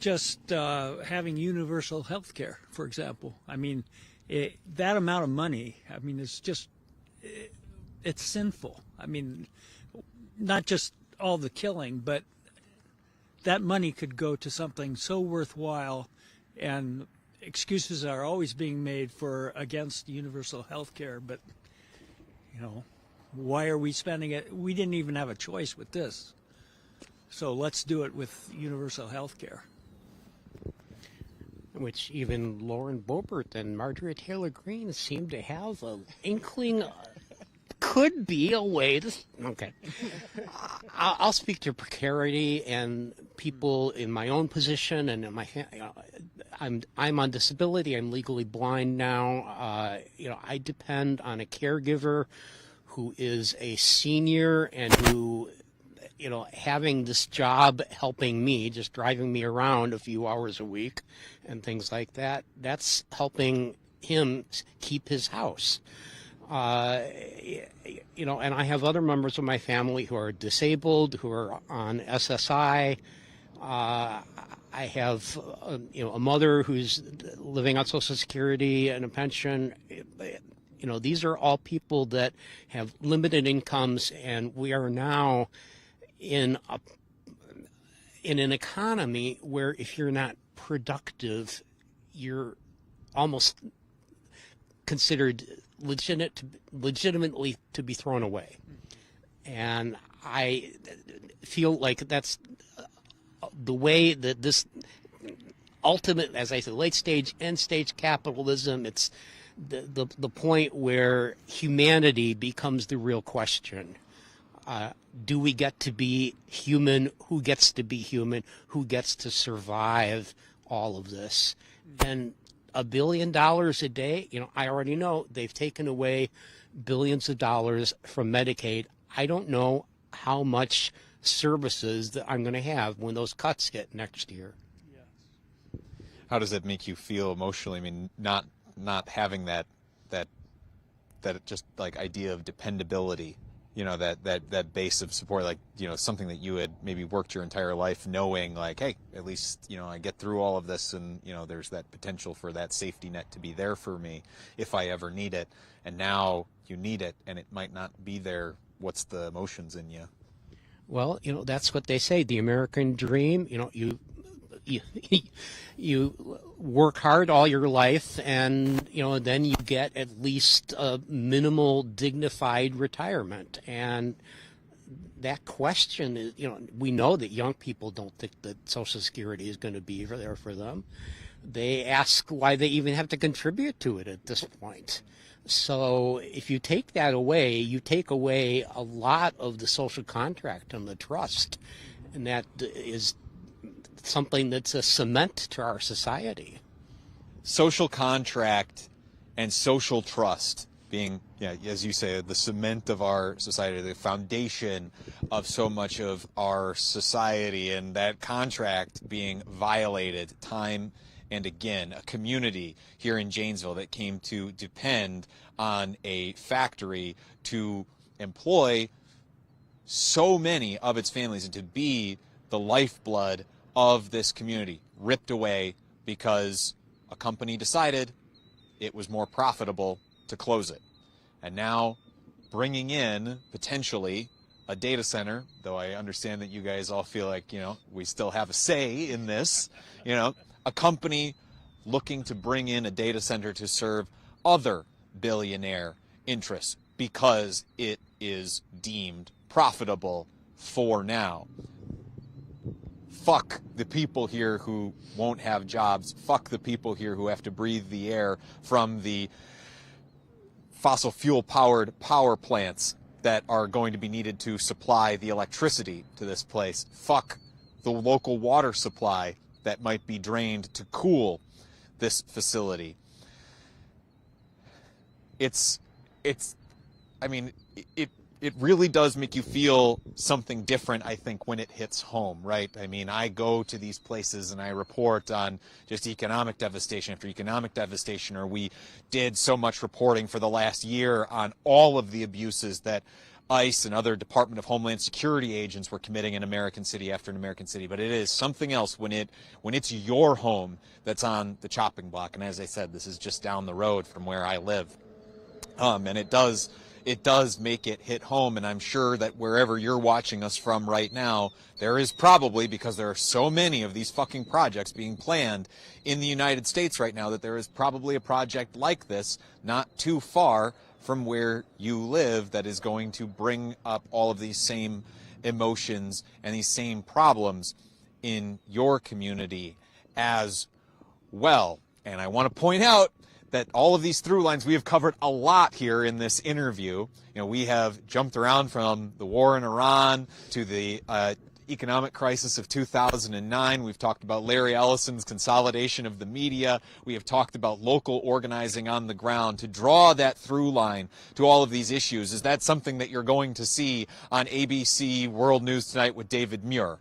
just having universal health care, for example. I mean, that amount of money, I mean, it's sinful. I mean, not just all the killing, but that money could go to something so worthwhile, and excuses are always being made against universal health care, but, you know, why are we spending it? We didn't even have a choice with this. So let's do it with universal health care. Which even Lauren Boebert and Margaret Taylor Greene seem to have an inkling could be a way to. Okay, I'll speak to precarity and people in my own position and in my. I'm on disability. I'm legally blind now. You know, I depend on a caregiver who is a senior and who, you know, having this job helping me, just driving me around a few hours a week and things like that, that's helping him keep his house. You know, and I have other members of my family who are disabled, who are on SSI. I have, you know, a mother who's living on Social Security and a pension. You know, these are all people that have limited incomes, and we are now in an economy where if you're not productive, you're almost considered legitimately to be thrown away. And I feel like that's the way that this ultimate, as I said, late stage, end stage capitalism, it's the point where humanity becomes the real question. Do we get to be human? Who gets to be human? Who gets to survive all of this? And $1 billion a day, you know, I already know they've taken away billions of dollars from Medicaid. I don't know how much services that I'm going to have when those cuts hit next year. Yes. How does that make you feel emotionally? I mean, not having that just like idea of dependability that base of support, like, something that you had maybe worked your entire life knowing, like, hey, at least, I get through all of this, and, there's that potential for that safety net to be there for me if I ever need it. And now you need it, and it might not be there. What's the emotions in you? Well, that's what they say, the American dream. You work hard all your life, and then you get at least a minimal dignified retirement. And that question is, we know that young people don't think that Social Security is going to be there for them. They ask why they even have to contribute to it at this point. So if you take that away, you take away a lot of the social contract and the trust, and that is something that's a cement to our society. Social contract and social trust being, as you say, the cement of our society, the foundation of so much of our society, and that contract being violated time and again. A community here in Janesville that came to depend on a factory to employ so many of its families and to be the lifeblood of this community, ripped away because a company decided it was more profitable to close it. And now bringing in potentially a data center, though I understand that you guys all feel like, we still have a say in this, a company looking to bring in a data center to serve other billionaire interests because it is deemed profitable for now. Fuck the people here who won't have jobs. Fuck the people here who have to breathe the air from the fossil fuel powered power plants that are going to be needed to supply the electricity to this place. Fuck the local water supply that might be drained to cool this facility. It really does make you feel something different, I think, when it hits home, right? I mean, I go to these places and I report on just economic devastation after economic devastation, or we did so much reporting for the last year on all of the abuses that ICE and other Department of Homeland Security agents were committing in American city after an American city. But it is something else when it's your home that's on the chopping block. And as I said, this is just down the road from where I live. And it does make it hit home, and I'm sure that wherever you're watching us from right now, there is probably, because there are so many of these fucking projects being planned in the United States right now, that there is probably a project like this not too far from where you live that is going to bring up all of these same emotions and these same problems in your community as well. And I want to point out that all of these through lines we have covered a lot here in this interview. We have jumped around from the war in Iran to the economic crisis of 2009. We've talked about Larry Ellison's consolidation of the media. We have talked about local organizing on the ground to draw that through line to all of these issues. Is that something that you're going to see on ABC World News Tonight with David Muir?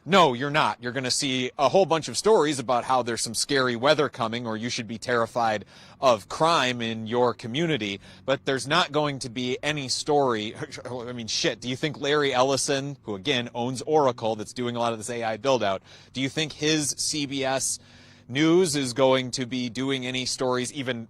No, you're not. You're going to see a whole bunch of stories about how there's some scary weather coming, or you should be terrified of crime in your community. But there's not going to be any story. I mean, shit, do you think Larry Ellison, who again owns Oracle, that's doing a lot of this AI build out, do you think his CBS News is going to be doing any stories even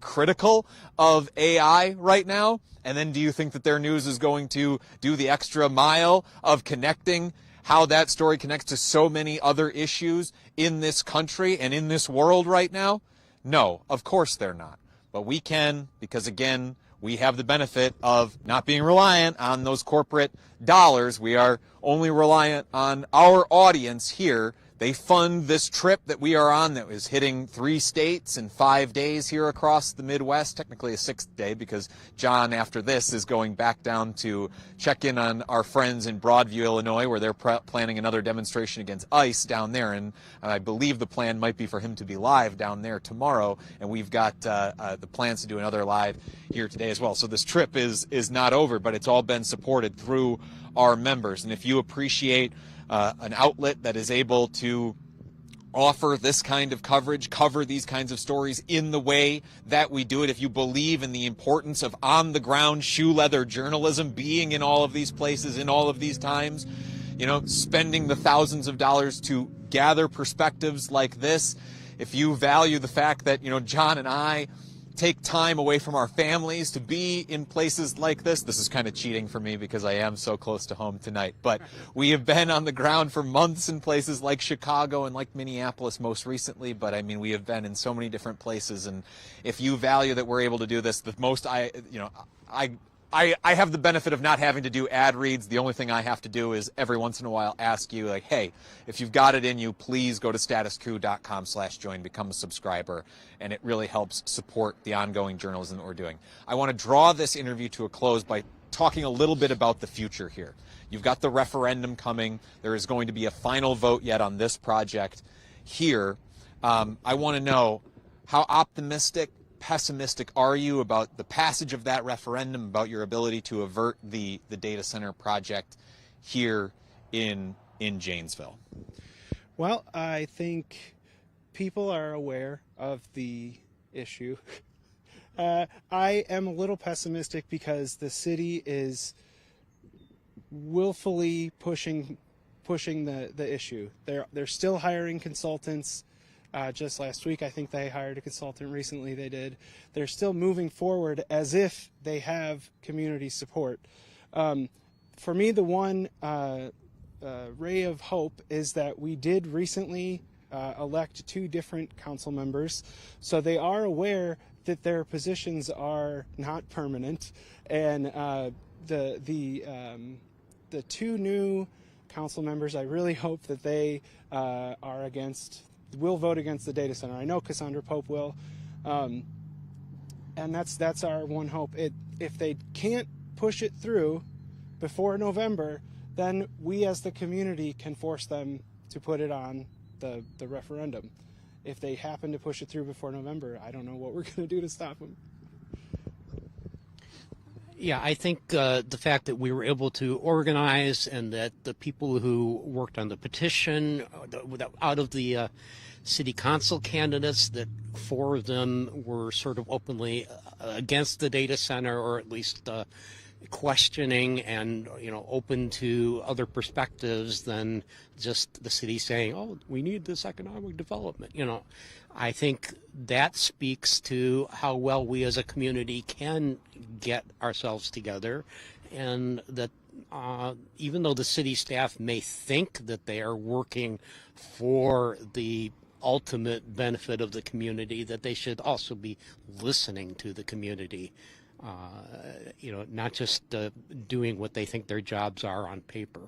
critical of AI right now? And then do you think that their news is going to do the extra mile of connecting how that story connects to so many other issues in this country and in this world right now? No, of course they're not. But we can, because again, we have the benefit of not being reliant on those corporate dollars. We are only reliant on our audience here. They fund this trip that we are on that is hitting 3 states in 5 days here across the Midwest, technically a 6th day, because John, after this, is going back down to check in on our friends in Broadview, Illinois, where they're planning another demonstration against ICE down there. And I believe the plan might be for him to be live down there tomorrow. And we've got the plans to do another live here today as well. So this trip is not over, but it's all been supported through our members. And if you appreciate an outlet that is able to offer this kind of coverage, cover these kinds of stories in the way that we do it, if you believe in the importance of on-the-ground shoe leather journalism, being in all of these places in all of these times, you know, spending the thousands of dollars to gather perspectives like this, if you value the fact that, you know, John and I take time away from our families to be in places like this. This is kind of cheating for me because I am so close to home tonight. But we have been on the ground for months in places like Chicago and like Minneapolis most recently. But I mean, we have been in so many different places. And if you value that we're able to do this, the most I have the benefit of not having to do ad reads. The only thing I have to do is every once in a while ask you, like, hey, if you've got it in you, please go to statuscoup.com/join, become a subscriber, and it really helps support the ongoing journalism that we're doing. I want to draw this interview to a close by talking a little bit about the future here. You've got the referendum coming. There is going to be a final vote yet on this project here. I want to know, how optimistic, pessimistic are you about the passage of that referendum, about your ability to avert the data center project here in Janesville? Well, I think people are aware of the issue. I am a little pessimistic because the city is willfully pushing the issue. They're still hiring consultants. Just last week, I think they hired a consultant. Recently, they did. They're still moving forward as if they have community support. For me, the one ray of hope is that we did recently elect 2 different council members, so they are aware that their positions are not permanent, and the 2 new council members, I really hope that they will vote against the data center. I know Cassandra Pope will, and that's our one hope. If they can't push it through before November, then we as the community can force them to put it on the referendum. If they happen to push it through before November, I don't know what we're going to do to stop them. Yeah, I think the fact that we were able to organize and that the people who worked on the petition, out of the city council candidates, that 4 of them were sort of openly against the data center, or at least questioning and, you know, open to other perspectives than just the city saying, oh, we need this economic development. You know, I think that speaks to how well we as a community can get ourselves together, and that even though the city staff may think that they are working for the ultimate benefit of the community, that they should also be listening to the community, you know, not just doing what they think their jobs are on paper.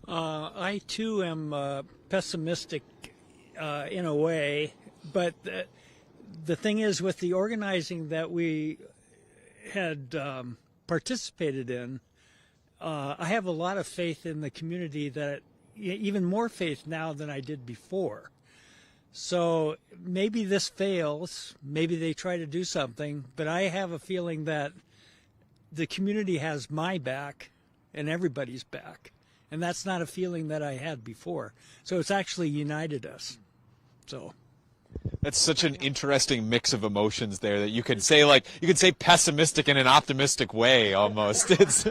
I too am pessimistic in a way, but the thing is, with the organizing that we had participated in, I have a lot of faith in the community, that even more faith now than I did before. So maybe this fails, maybe they try to do something, but I have a feeling that the community has my back and everybody's back. And that's not a feeling that I had before. So it's actually united us. So that's such an interesting mix of emotions there, that you could say, like, you could say pessimistic in an optimistic way almost. It's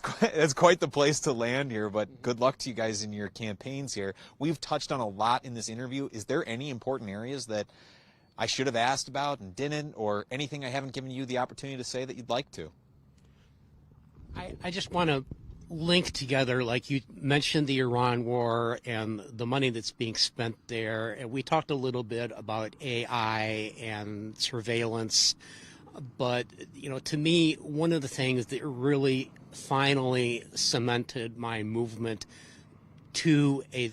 quite the place to land here, but good luck to you guys in your campaigns here. We've touched on a lot in this interview. Is there any important areas that I should have asked about and didn't, or anything I haven't given you the opportunity to say that you'd like to? I just want to link together, like you mentioned, the Iran war and the money that's being spent there. And we talked a little bit about AI and surveillance. But, you know, to me, one of the things that really finally cemented my movement to a,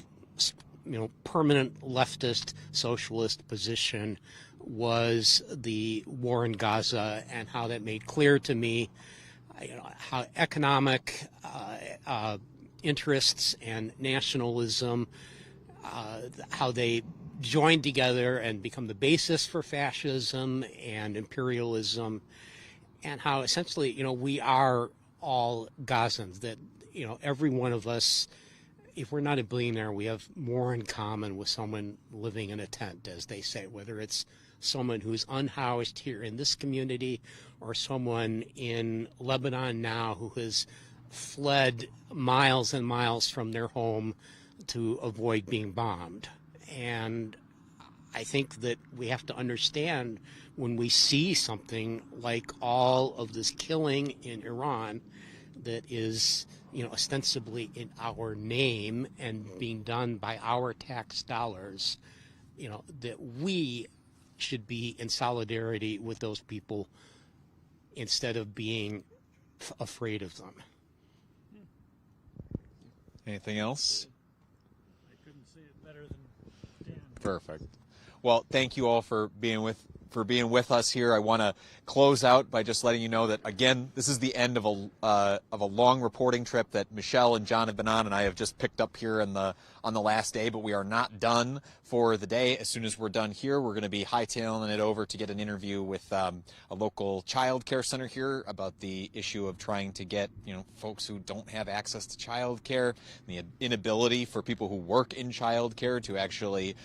you know, permanent leftist socialist position was the war in Gaza, and how that made clear to me, you know, how economic interests and nationalism, how they join together and become the basis for fascism and imperialism, and how essentially, you know, we are all Gazans, that, you know, every one of us if we're not a billionaire, we have more in common with someone living in a tent, as they say, whether it's someone who's unhoused here in this community or someone in Lebanon now who has fled miles and miles from their home to avoid being bombed. And I think that we have to understand when we see something like all of this killing in Iran that is, ostensibly in our name and being done by our tax dollars, that we should be in solidarity with those people instead of being afraid of them. Anything else? I couldn't say it better than Dan. Perfect. Well, thank you all for being with us here. I want to close out by just letting you know that, again, this is the end of a long reporting trip that Michelle and John have been on, and I have just picked up here on the last day. But we are not done for the day. As soon as we're done here, we're going to be hightailing it over to get an interview with a local child care center here about the issue of trying to get folks who don't have access to child care, the inability for people who work in child care to actually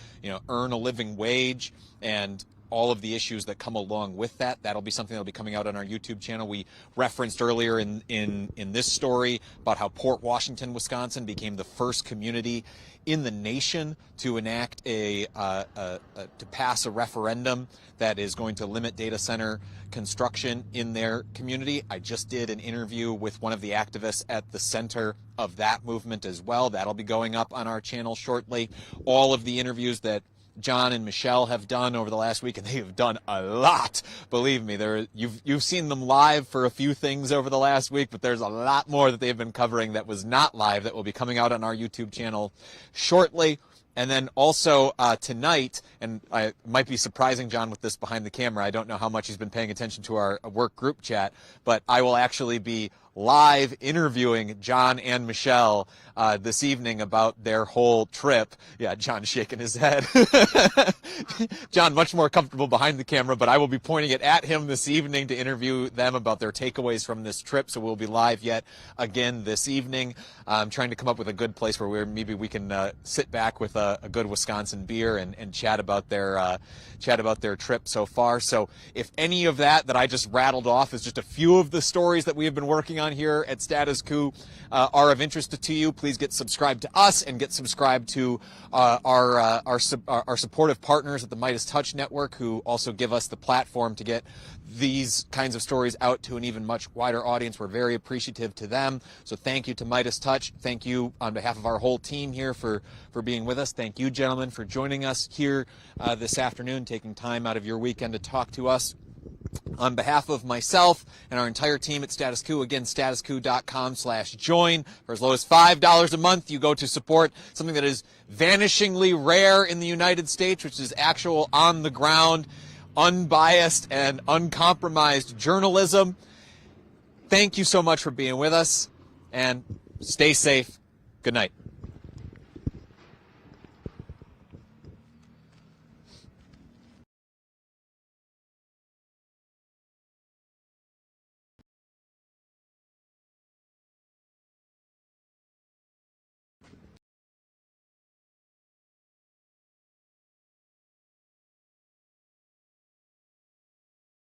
earn a living wage, and all of the issues that come along with that. That'll be something that'll be coming out on our YouTube channel. We referenced earlier in this story about how Port Washington, Wisconsin became the first community in the nation to enact to pass a referendum that is going to limit data center construction in their community. I just did an interview with one of the activists at the center of that movement as well. That'll be going up on our channel shortly. All of the interviews that John and Michelle have done over the last week, and they have done a lot. Believe me, you've seen them live for a few things over the last week, but there's a lot more that they've been covering that was not live that will be coming out on our YouTube channel shortly. And then also tonight, and I might be surprising John with this behind the camera. I don't know how much he's been paying attention to our work group chat, but I will actually be live interviewing John and Michelle this evening about their whole trip. Yeah, John's shaking his head. John, much more comfortable behind the camera, but I will be pointing it at him this evening to interview them about their takeaways from this trip. So we'll be live yet again this evening. I'm trying to come up with a good place where maybe we can sit back with a good Wisconsin beer and chat about their trip so far. So if any of that I just rattled off is just a few of the stories that we have been working on here at Status Coup are of interest to you, please get subscribed to us and get subscribed to our supportive partners at the Midas Touch Network, who also give us the platform to get these kinds of stories out to an even much wider audience. We're very appreciative to them. So thank you to Midas Touch. Thank you on behalf of our whole team here for being with us. Thank you, gentlemen, for joining us here this afternoon, taking time out of your weekend to talk to us. On behalf of myself and our entire team at Status Coup, again, statuscoup.com/join. For as low as $5 a month, you go to support something that is vanishingly rare in the United States, which is actual on-the-ground, unbiased, and uncompromised journalism. Thank you so much for being with us, and stay safe. Good night.